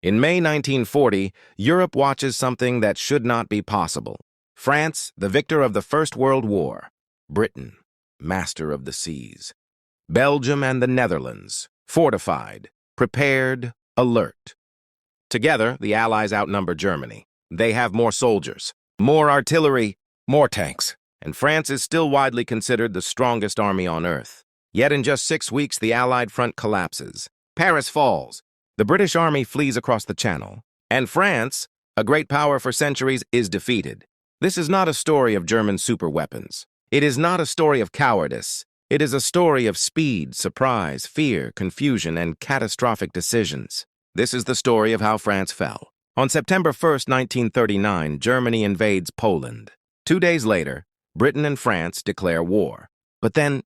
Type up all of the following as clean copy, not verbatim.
In May 1940, Europe watches something that should not be possible. France, the victor of the First World War. Britain, master of the seas. Belgium and the Netherlands, fortified, prepared, alert. Together, the Allies outnumber Germany. They have more soldiers, more artillery, more tanks, and France is still widely considered the strongest army on Earth. Yet in just 6 weeks, the Allied front collapses. Paris falls. The British army flees across the Channel. And France, a great power for centuries, is defeated. This is not a story of German superweapons. It is not a story of cowardice. It is a story of speed, surprise, fear, confusion, and catastrophic decisions. This is the story of how France fell. On September 1st, 1939, Germany invades Poland. 2 days later, Britain and France declare war. But then,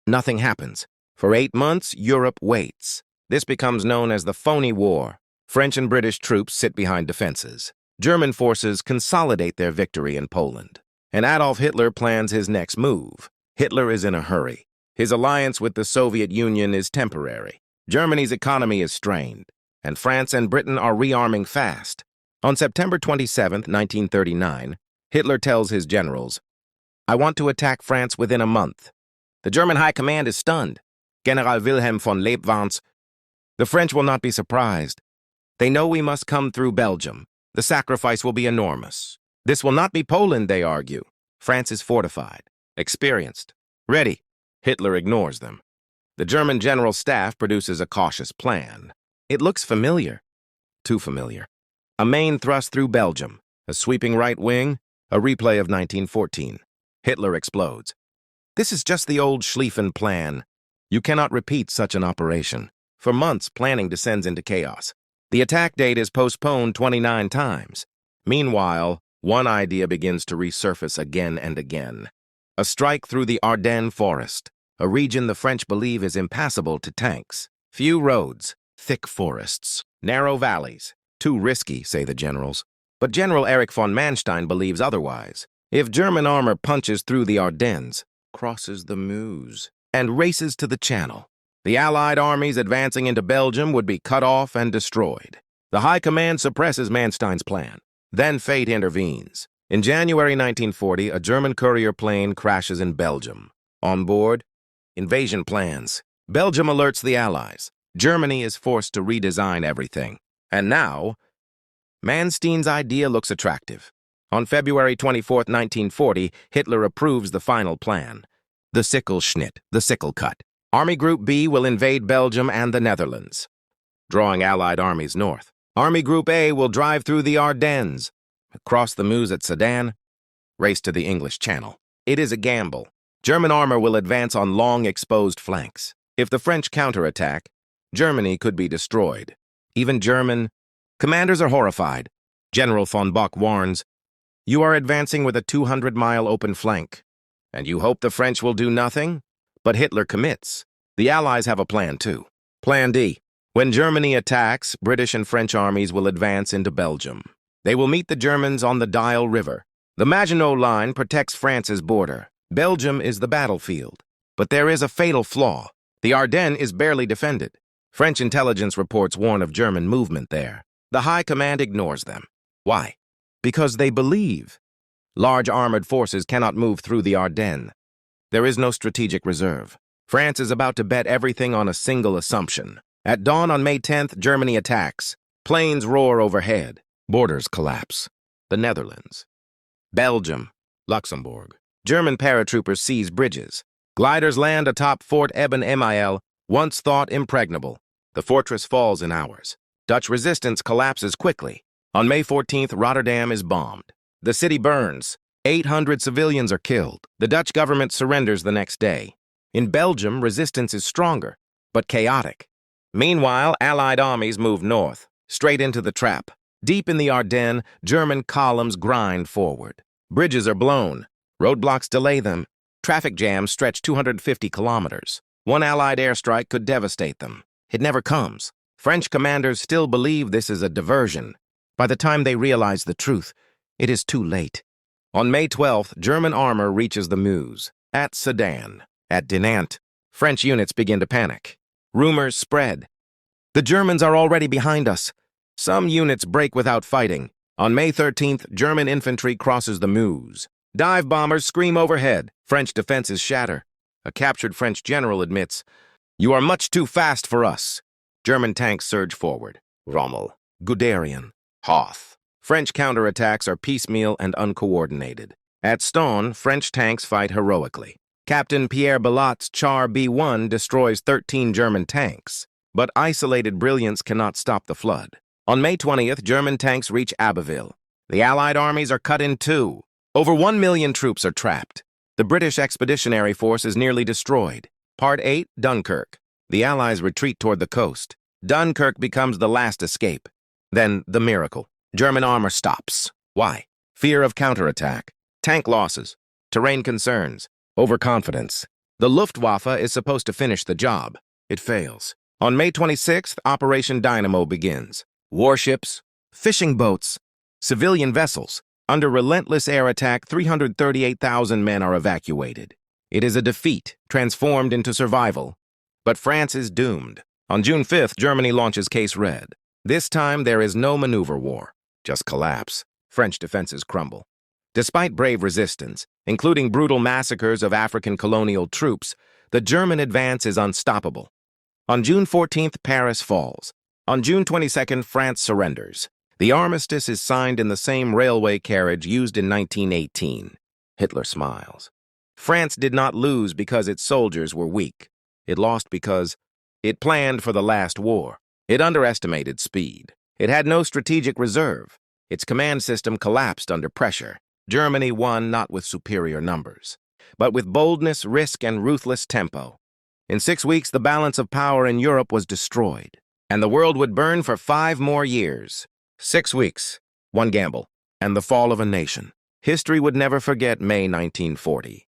nothing happens. For 8 months, Europe waits. This becomes known as the phony war. French and British troops sit behind defenses. German forces consolidate their victory in Poland. And Adolf Hitler plans his next move. Hitler is in a hurry. His alliance with the Soviet Union is temporary. Germany's economy is strained. And France and Britain are rearming fast. On September 27, 1939, Hitler tells his generals, "I want to attack France within a month." The German high command is stunned. General Wilhelm von Leibwandt's. The French will not be surprised. They know we must come through Belgium. The sacrifice will be enormous. This will not be Poland, they argue. France is fortified, experienced, ready. Hitler ignores them. The German general staff produces a cautious plan. It looks familiar. Too familiar. A main thrust through Belgium, a sweeping right wing, a replay of 1914. Hitler explodes. This is just the old Schlieffen plan. You cannot repeat such an operation. For months, planning descends into chaos. The attack date is postponed 29 times. Meanwhile, one idea begins to resurface again and again. A strike through the Ardennes forest, a region the French believe is impassable to tanks. Few roads, thick forests, narrow valleys. Too risky, say the generals. But General Erich von Manstein believes otherwise. If German armor punches through the Ardennes, crosses the Meuse, and races to the Channel, the Allied armies advancing into Belgium would be cut off and destroyed. The High Command suppresses Manstein's plan. Then fate intervenes. In January 1940, a German courier plane crashes in Belgium. On board, invasion plans. Belgium alerts the Allies. Germany is forced to redesign everything. And now, Manstein's idea looks attractive. On February 24, 1940, Hitler approves the final plan. The Sichelschnitt, the sickle cut. Army Group B will invade Belgium and the Netherlands, drawing Allied armies north. Army Group A will drive through the Ardennes, cross the Meuse at Sedan, race to the English Channel. It is a gamble. German armor will advance on long exposed flanks. If the French counterattack, Germany could be destroyed. Even German commanders are horrified. General von Bock warns, "You are advancing with a 200-mile open flank, and you hope the French will do nothing?" But Hitler commits. The Allies have a plan too. Plan D. When Germany attacks, British and French armies will advance into Belgium. They will meet the Germans on the Dyle River. The Maginot Line protects France's border. Belgium is the battlefield. But there is a fatal flaw. The Ardennes is barely defended. French intelligence reports warn of German movement there. The High Command ignores them. Why? Because they believe large armored forces cannot move through the Ardennes. There is no strategic reserve. France is about to bet everything on a single assumption. At dawn on May 10th, Germany attacks. Planes roar overhead. Borders collapse. The Netherlands. Belgium. Luxembourg. German paratroopers seize bridges. Gliders land atop Fort Eben Emael, once thought impregnable. The fortress falls in hours. Dutch resistance collapses quickly. On May 14th, Rotterdam is bombed. The city burns. 800 civilians are killed. The Dutch government surrenders the next day. In Belgium, resistance is stronger, but chaotic. Meanwhile, Allied armies move north, straight into the trap. Deep in the Ardennes, German columns grind forward. Bridges are blown. Roadblocks delay them. Traffic jams stretch 250 kilometers. One Allied airstrike could devastate them. It never comes. French commanders still believe this is a diversion. By the time they realize the truth, it is too late. On May 12th, German armor reaches the Meuse. At Sedan, at Dinant, French units begin to panic. Rumors spread. The Germans are already behind us. Some units break without fighting. On May 13th, German infantry crosses the Meuse. Dive bombers scream overhead. French defenses shatter. A captured French general admits, "You are much too fast for us." German tanks surge forward. Rommel, Guderian, Hoth. French counterattacks are piecemeal and uncoordinated. At Stonne, French tanks fight heroically. Captain Pierre Bellot's Char B-1 destroys 13 German tanks. But isolated brilliance cannot stop the flood. On May 20th, German tanks reach Abbeville. The Allied armies are cut in two. Over 1 million troops are trapped. The British Expeditionary Force is nearly destroyed. Part 8, Dunkirk. The Allies retreat toward the coast. Dunkirk becomes the last escape. Then, the miracle. German armor stops. Why? Fear of counterattack. Tank losses. Terrain concerns. Overconfidence. The Luftwaffe is supposed to finish the job. It fails. On May 26th, Operation Dynamo begins. Warships, fishing boats, civilian vessels. Under relentless air attack, 338,000 men are evacuated. It is a defeat, transformed into survival. But France is doomed. On June 5th, Germany launches Case Red. This time, there is no maneuver war, just collapse. French defenses crumble. Despite brave resistance, including brutal massacres of African colonial troops, the German advance is unstoppable. On June 14th, Paris falls. On June 22nd, France surrenders. The armistice is signed in the same railway carriage used in 1918. Hitler smiles. France did not lose because its soldiers were weak. It lost because it planned for the last war. It underestimated speed. It had no strategic reserve. Its command system collapsed under pressure. Germany won not with superior numbers, but with boldness, risk, and ruthless tempo. In 6 weeks, the balance of power in Europe was destroyed, and the world would burn for 5 more years. 6 weeks, one gamble, and the fall of a nation. History would never forget May 1940.